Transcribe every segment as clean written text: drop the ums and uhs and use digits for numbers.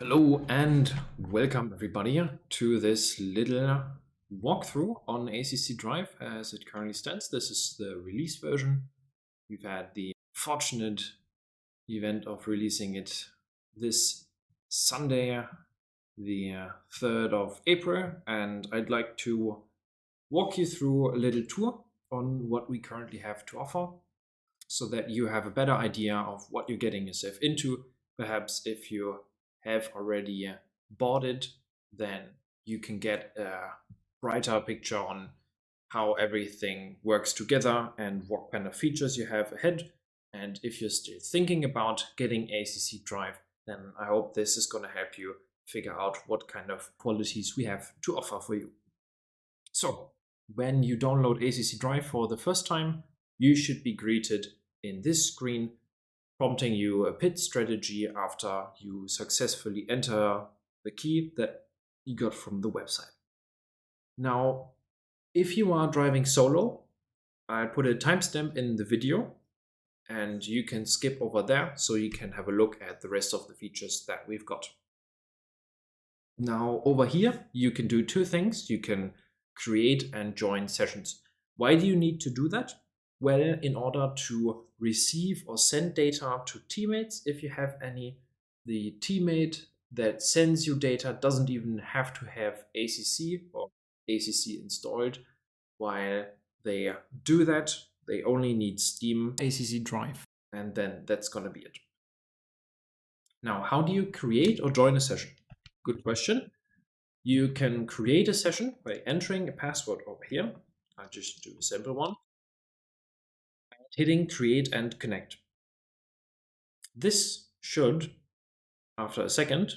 Hello and welcome everybody to this little walkthrough on ACC Drive as it currently stands. This is the release version. We've had the fortunate event of releasing it this Sunday, the 3rd of April, and I'd like to walk you through a little tour on what we currently have to offer so that you have a better idea of what you're getting yourself into. Perhaps if you have already bought it, then you can get a brighter picture on how everything works together and what kind of features you have ahead. And if you're still thinking about getting ACC Drive, then I hope this is going to help you figure out what kind of qualities we have to offer for you. So when you download ACC Drive for the first time, you should be greeted in this screen prompting you a PID strategy after you successfully enter the key that you got from the website. Now, if you are driving solo, I put a timestamp in the video and you can skip over there so you can have a look at the rest of the features that we've got. Now, over here, you can do two things. You can create and join sessions. Why do you need to do that? Well, in order to receive or send data to teammates, if you have any, the teammate that sends you data doesn't even have to have ACC or ACC installed. While they do that, they only need Steam ACC Drive, and then that's going to be it. Now, how do you create or join a session? Good question. You can create a session by entering a password over here. I'll just do a simple one. Hitting create and connect. This should, after a second,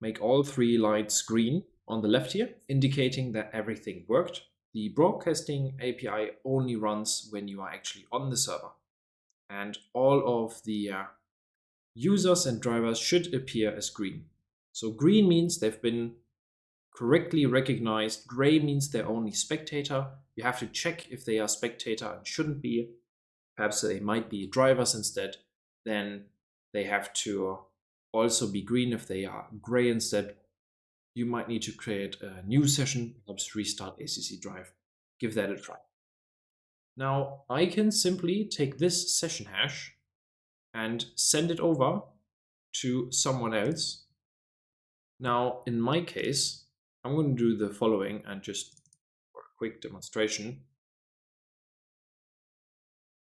make all three lights green on the left here, indicating that everything worked. The broadcasting API only runs when you are actually on the server. And all of the users and drivers should appear as green. So green means they've been correctly recognized. Gray means they're only spectator. You have to check if they are spectator and shouldn't be. Perhaps they might be drivers instead. Then they have to also be green. If they are gray instead, you might need to create a new session, perhaps restart ACC Drive. Give that a try. Now, I can simply take this session hash and send it over to someone else. Now, in my case, I'm going to do the following and just for a quick demonstration,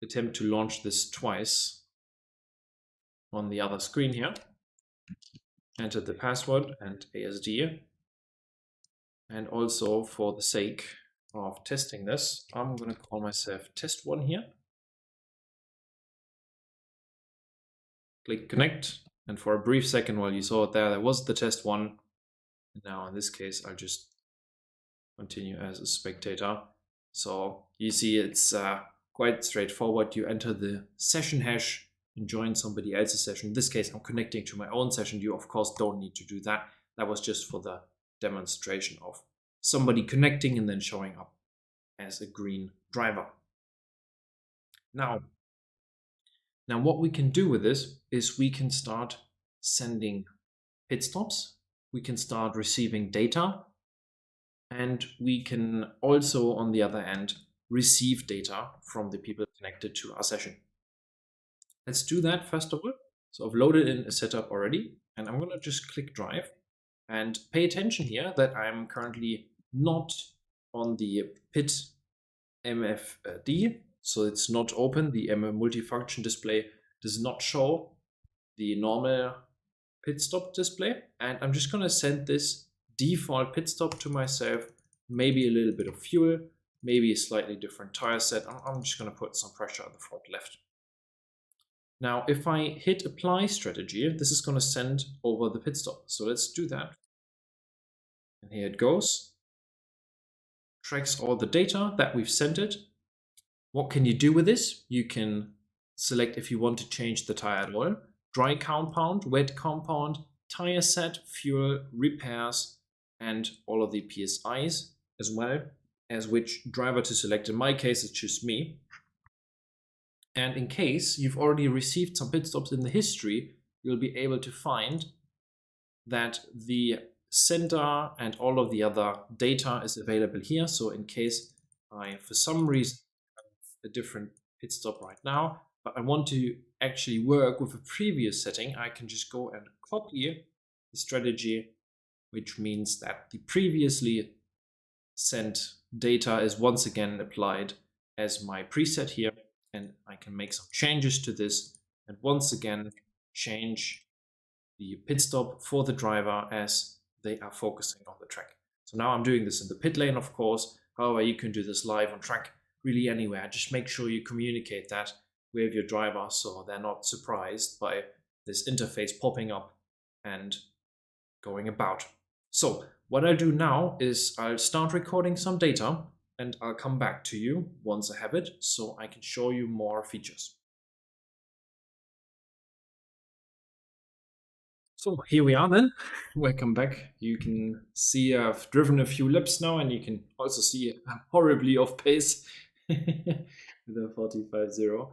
attempt to launch this twice on the other screen here. Enter the password and ASD. And also for the sake of testing this, I'm going to call myself test1 here. Click connect. And for a brief second while you saw it there was the test1. Now in this case, I'll just continue as a spectator. So you see it's quite straightforward. You enter the session hash and join somebody else's session. In this case, I'm connecting to my own session. You, of course, don't need to do that. That was just for the demonstration of somebody connecting and then showing up as a green driver. Now what we can do with this is we can start sending pit stops. We can start receiving data. And we can also, on the other end, receive data from the people connected to our session. Let's do that first of all. So I've loaded in a setup already, and I'm going to just click drive and pay attention here that I'm currently not on the PID MFD, so it's not open. The multifunction display does not show the normal pit stop display, and I'm just going to send this default pit stop to myself, maybe a little bit of fuel, maybe a slightly different tire set. I'm just going to put some pressure on the front left. Now, if I hit apply strategy, this is going to send over the pit stop. So let's do that. And here it goes. Tracks all the data that we've sent it. What can you do with this? You can select if you want to change the tire at all. Dry compound, wet compound, tire set, fuel, repairs, and all of the PSIs, as well as which driver to select. In my case, it's just me. And in case you've already received some pit stops in the history, you'll be able to find that the center and all of the other data is available here. So in case I, for some reason, have a different pit stop right now, but I want to actually work with a previous setting, I can just go and copy the strategy, which means that the previously sent data is once again applied as my preset here, and I can make some changes to this and once again change the pit stop for the driver as they are focusing on the track. So now I'm doing this in the pit lane, of course. However, you can do this live on track really anywhere. Just make sure you communicate that with your driver so they're not surprised by this interface popping up and going about. So what I'll do now is I'll start recording some data and I'll come back to you once I have it so I can show you more features. So here we are then. Welcome back. You can see I've driven a few laps now, and you can also see I'm horribly off pace with a 45.0.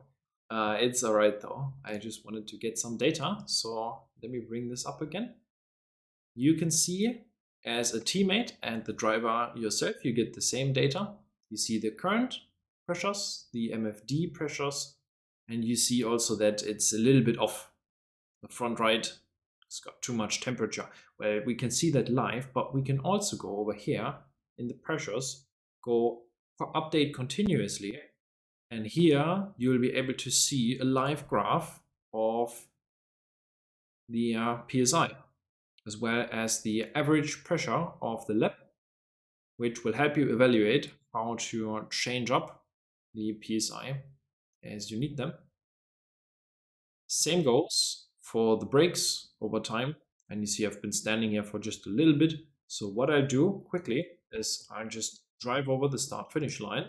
It's all right though. I just wanted to get some data. So let me bring this up again. You can see as a teammate and the driver yourself, you get the same data. You see the current pressures, the MFD pressures, and you see also that it's a little bit off. The front right, it's got too much temperature. Well, we can see that live, but we can also go over here in the pressures, go for update continuously. And here you'll be able to see a live graph of the PSI, as well as the average pressure of the lap, which will help you evaluate how to change up the PSI as you need them. Same goes for the brakes over time. And you see I've been standing here for just a little bit. So what I'll do quickly is I'll just drive over the start-finish line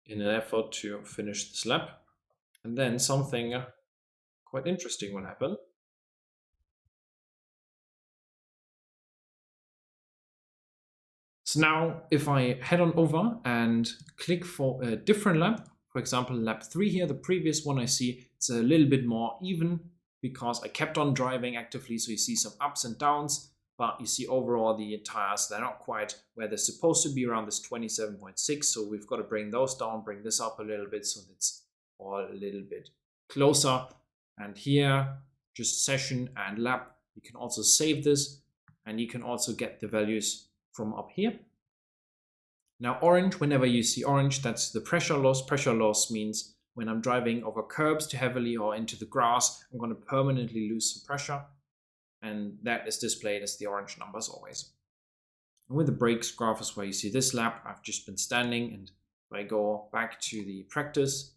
in an effort to finish this lap. And then something quite interesting will happen. So now if I head on over and click for a different lap, for example, lap 3 here, the previous one I see it's a little bit more even because I kept on driving actively. So you see some ups and downs, but you see overall the tires, they're not quite where they're supposed to be, around this 27.6. So we've got to bring those down, bring this up a little bit so it's all a little bit closer. And here, just session and lap, you can also save this and you can also get the values from up here. Now orange, whenever you see orange, that's the pressure loss. Pressure loss means when I'm driving over curbs too heavily or into the grass, I'm going to permanently lose some pressure. And that is displayed as the orange numbers always. And with the brakes graph is where you see this lap. I've just been standing, and if I go back to the practice,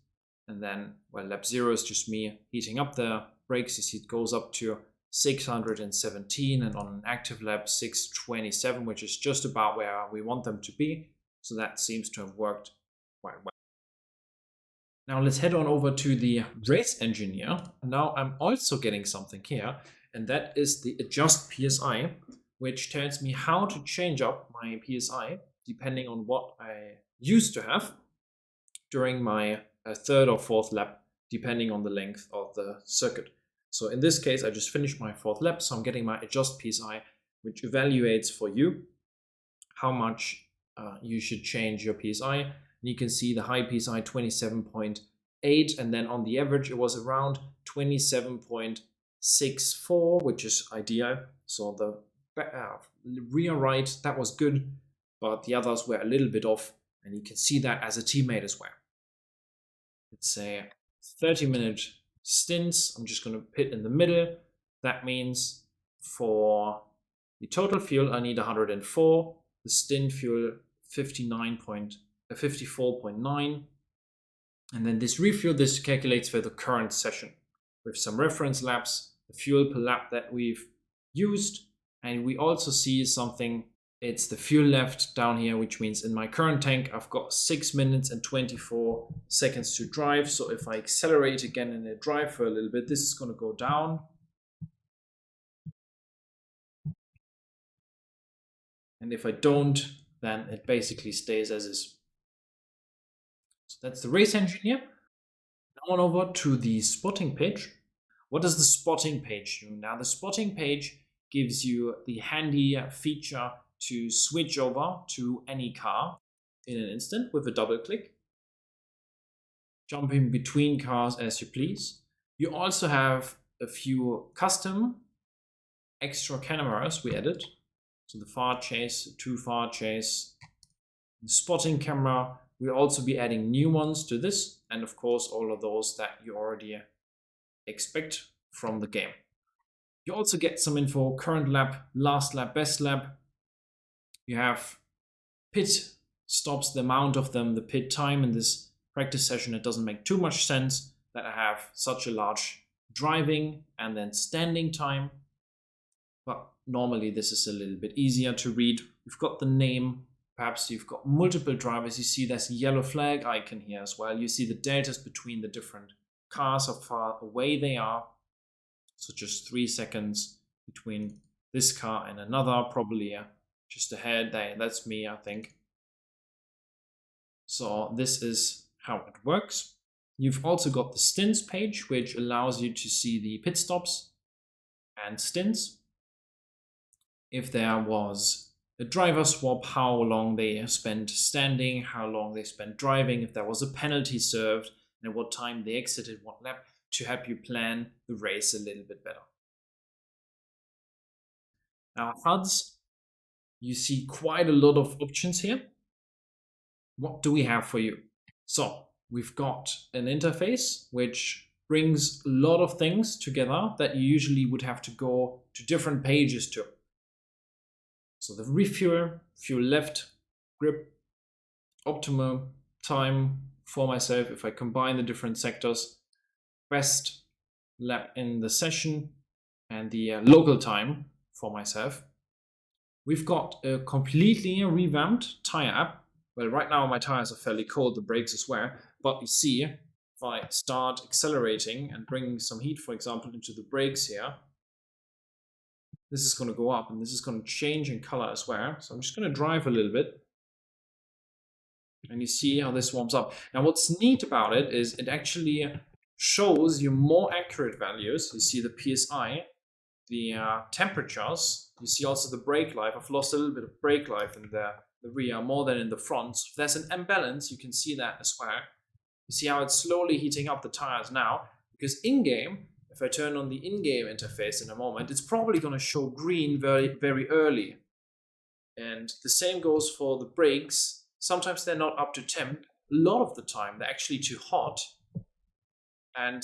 and then, well, lap 0 is just me heating up the brakes. You see it goes up to 617, and on an active lap 627, which is just about where we want them to be. So that seems to have worked quite well. Now let's head on over to the race engineer. Now I'm also getting something here, and that is the adjust PSI, which tells me how to change up my PSI depending on what I used to have during my third or fourth lap, depending on the length of the circuit. So in this case, I just finished my fourth lap, so I'm getting my adjust PSI, which evaluates for you how much you should change your PSI. And you can see the high PSI 27.8, and then on the average it was around 27.64, which is ideal. So the rear right, that was good, but the others were a little bit off, and you can see that as a teammate as well. It's a 30-minute stints. I'm just going to pit in the middle. That means for the total fuel I need 104, the stint fuel 54.9, and then this refuel, this calculates for the current session with some reference laps, the fuel per lap that we've used, and we also see something. It's the fuel left down here, which means in my current tank I've got 6 minutes and 24 seconds to drive. So if I accelerate again and I drive for a little bit, this is going to go down. And if I don't, then it basically stays as is. So that's the race engineer. Now on over to the spotting page, What does the spotting page do? Now the spotting page gives you the handy feature to switch over to any car in an instant with a double click. Jumping between cars as you please. You also have a few custom extra cameras we added. So the far chase, too far chase, the spotting camera. We'll also be adding new ones to this, and of course all of those that you already expect from the game. You also get some info: current lap, last lap, best lap. You have pit stops, the amount of them, the pit time. In this practice session, it doesn't make too much sense that I have such a large driving and then standing time, but normally this is a little bit easier to read. You've got the name. Perhaps you've got multiple drivers. You see there's a yellow flag icon here as well. You see the deltas between the different cars, how far away they are. So just 3 seconds between this car and another, probably just ahead. That's me, I think. So this is how it works. You've also got the stints page, which allows you to see the pit stops and stints. If there was a driver swap, how long they spent standing, how long they spent driving, if there was a penalty served, and what time they exited what lap, to help you plan the race a little bit better. Now HUDs, you see quite a lot of options here. What do we have for you? So we've got an interface which brings a lot of things together that you usually would have to go to different pages to. So the refuel, fuel left, grip, optimal time for myself if I combine the different sectors, best lap in the session, and the local time for myself. We've got a completely revamped tire app. Well, right now my tires are fairly cold, the brakes as well, but you see, if I start accelerating and bringing some heat, for example, into the brakes here, this is going to go up and this is going to change in color as well. So I'm just going to drive a little bit. And you see how this warms up. Now what's neat about it is it actually shows you more accurate values. You see the PSI, the temperatures. You see also the brake life. I've lost a little bit of brake life in the rear more than in the front. So if there's an imbalance, you can see that as well. You see how it's slowly heating up the tires now, because in-game, if I turn on the in-game interface in a moment, it's probably going to show green very, very early. And the same goes for the brakes. Sometimes they're not up to temp. A lot of the time, they're actually too hot. And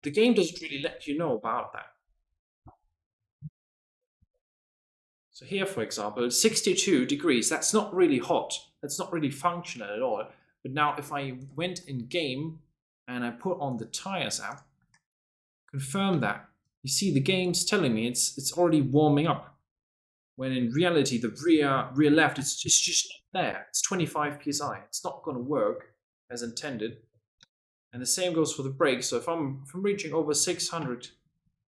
the game doesn't really let you know about that. So here, for example, 62 degrees, that's not really hot. That's not really functional at all. But now if I went in game and I put on the tires app, confirm that, you see the game's telling me it's already warming up. When in reality, the rear left, it's just not there. It's 25 PSI. It's not going to work as intended. And the same goes for the brakes. So if I'm reaching over 600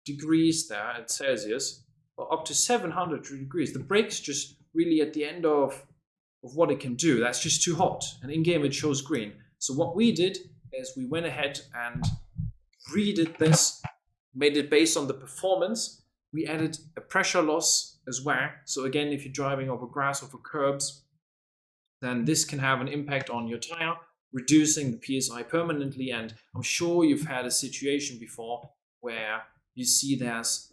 degrees there at Celsius, or up to 700 degrees, the brake's just really at the end of what it can do. That's just too hot. And in-game it shows green. So what we did is we went ahead and redid this, made it based on the performance. We added a pressure loss as well. So again, if you're driving over grass, over curbs, then this can have an impact on your tire, reducing the PSI permanently. And I'm sure you've had a situation before where you see there's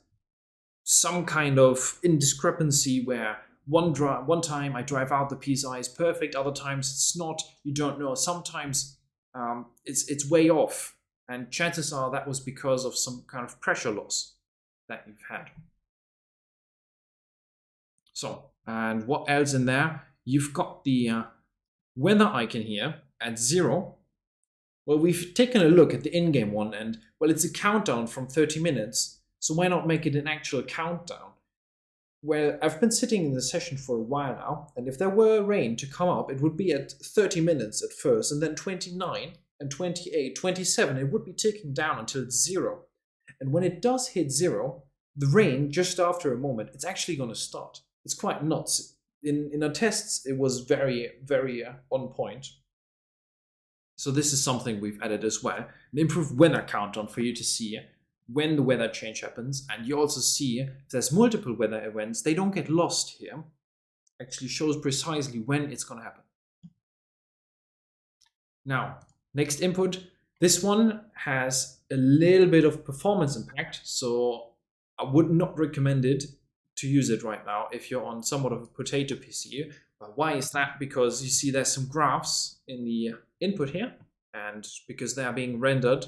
some kind of indiscrepancy where one time I drive out, the PSI is perfect, other times it's not, you don't know. Sometimes it's way off, and chances are that was because of some kind of pressure loss that you've had. So, and what else in there? You've got the weather icon here at 0. Well, we've taken a look at the in-game one, and well, it's a countdown from 30 minutes. So why not make it an actual countdown? Well, I've been sitting in the session for a while now, and if there were rain to come up, it would be at 30 minutes at first, and then 29 and 28, 27, it would be ticking down until it's 0. And when it does hit 0, the rain, just after a moment, it's actually going to start. It's quite nuts. In our tests, it was very, very on point. So this is something we've added as well. An improved weather countdown for you to see when the weather change happens, and you also see if there's multiple weather events, they don't get lost here. Actually shows precisely when it's going to happen. Now, next input. This one has a little bit of performance impact, so I would not recommend it to use it right now if you're on somewhat of a potato PC. But why is that? Because you see there's some graphs in the input here, and because they are being rendered,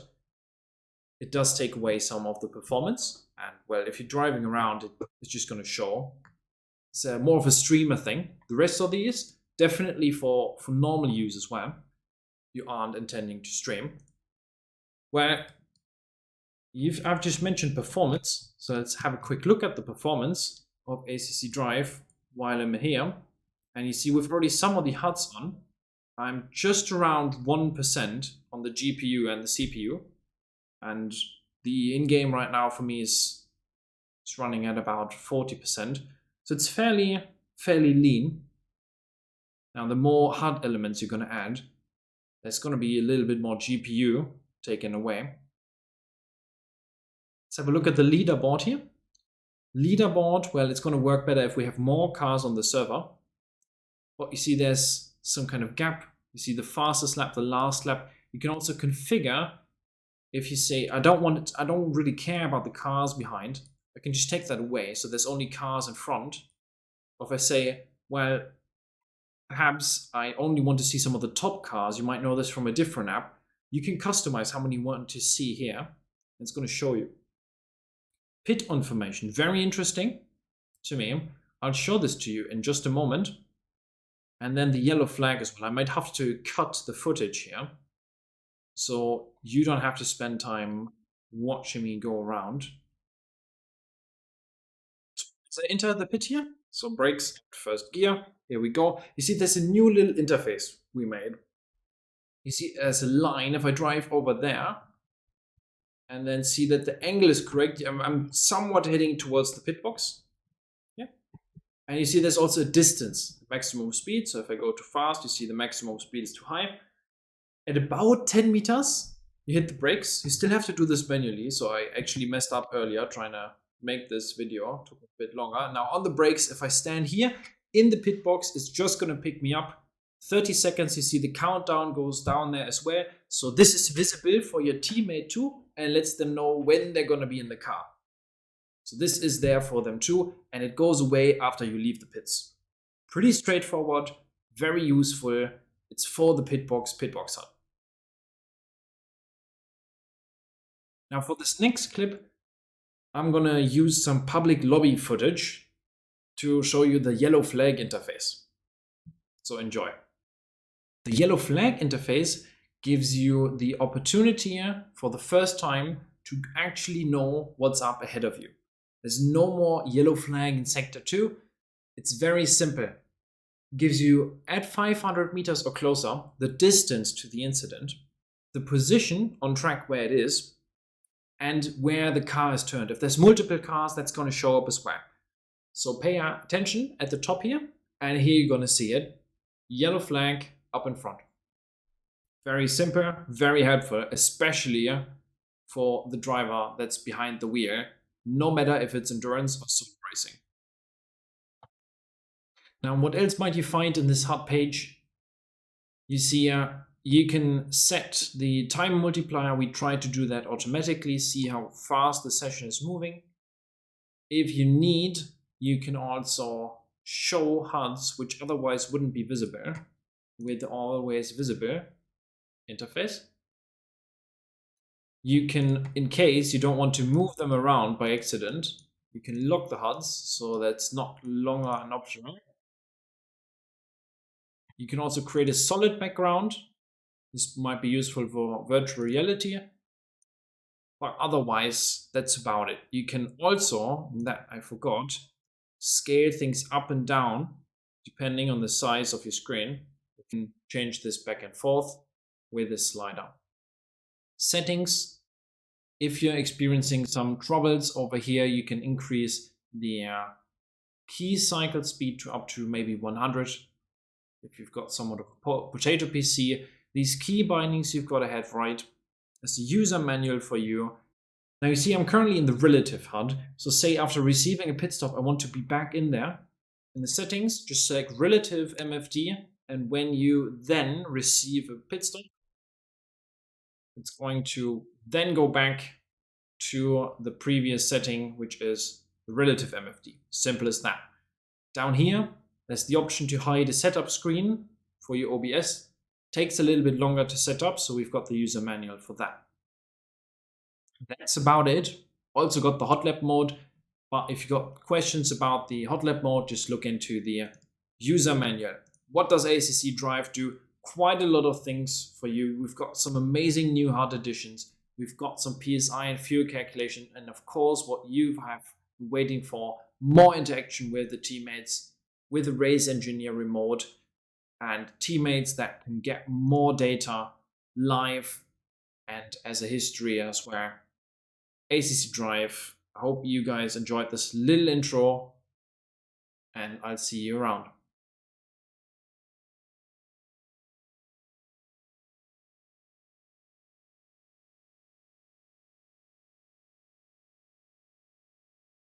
it does take away some of the performance. And well, if you're driving around, it's just going to show. It's more of a streamer thing. The rest of these, definitely for normal use as well. You aren't intending to stream. Well, I've just mentioned performance, so let's have a quick look at the performance of ACC Drive while I'm here. And you see we've already some of the HUDs on. I'm just around 1% on the GPU and the CPU. And the in-game right now for me is running at about 40%. So it's fairly lean. Now the more HUD elements you're going to add, there's going to be a little bit more GPU taken away. Let's have a look at the leaderboard here. Leaderboard, well, it's going to work better if we have more cars on the server. But you see there's some kind of gap. You see the fastest lap, the last lap. You can also configure, if you say, I don't really care about the cars behind, I can just take that away. So there's only cars in front. Or if I say, well, perhaps I only want to see some of the top cars, you might know this from a different app. You can customize how many you want to see here. It's going to show you. Pit information, very interesting to me. I'll show this to you in just a moment. And then the yellow flag as well. I might have to cut the footage here, so you don't have to spend time watching me go around. So enter the pit here. So brakes, first gear. Here we go. You see there's a new little interface we made. You see there's a line. If I drive over there and then see that the angle is correct, I'm somewhat heading towards the pit box. Yeah. And you see there's also a distance, maximum speed. So if I go too fast, you see the maximum speed is too high. At about 10 meters, you hit the brakes. You still have to do this manually. So I actually messed up earlier trying to make this video. It took a bit longer. Now on the brakes, if I stand here in the pit box, it's just going to pick me up. 30 seconds, you see the countdown goes down there as well. So this is visible for your teammate too and lets them know when they're going to be in the car. So this is there for them too, and it goes away after you leave the pits. Pretty straightforward, very useful. It's for the pit box HUD. Now for this next clip, I'm going to use some public lobby footage to show you the yellow flag interface. So enjoy. The yellow flag interface gives you the opportunity for the first time to actually know what's up ahead of you. There's no more yellow flag in sector 2. It's very simple. It gives you at 500 meters or closer the distance to the incident, the position on track where it is, and where the car is turned. If there's multiple cars, that's going to show up as well. So pay attention at the top here, and here you're going to see it. Yellow flag up in front. Very simple, very helpful, especially for the driver that's behind the wheel, no matter if it's endurance or super racing. Now, what else might you find in this HUD page? You see you can set the time multiplier. We try to do that automatically, see how fast the session is moving. If you need, you can also show HUDs which otherwise wouldn't be visible with the always visible interface. You can, in case you don't want to move them around by accident, you can lock the HUDs, so that's not longer an option. You can also create a solid background. This might be useful for virtual reality, but otherwise that's about it. You can also, that I forgot, scale things up and down depending on the size of your screen. You can change this back and forth with this slider. Settings. If you're experiencing some troubles over here, you can increase the key cycle speed to up to maybe 100. If you've got somewhat of a potato PC, these key bindings you've got to have right. There's a user manual for you. Now you see I'm currently in the relative HUD. So say after receiving a pit stop, I want to be back in there. In the settings, just select relative MFD. And when you then receive a pit stop, it's going to then go back to the previous setting, which is the relative MFD. Simple as that. Down here, there's the option to hide a setup screen for your OBS. Takes a little bit longer to set up, so we've got the user manual for that. That's about it. Also got the hot lap mode, but if you've got questions about the hot lap mode, just look into the user manual. What does ACC Drive do? Quite a lot of things for you. We've got some amazing new HUD additions. We've got some PSI and fuel calculation, and of course, what you have been waiting for, more interaction with the teammates, with the race engineer remote, and teammates that can get more data live and as a history as well. ACC Drive. I hope you guys enjoyed this little intro, and I'll see you around.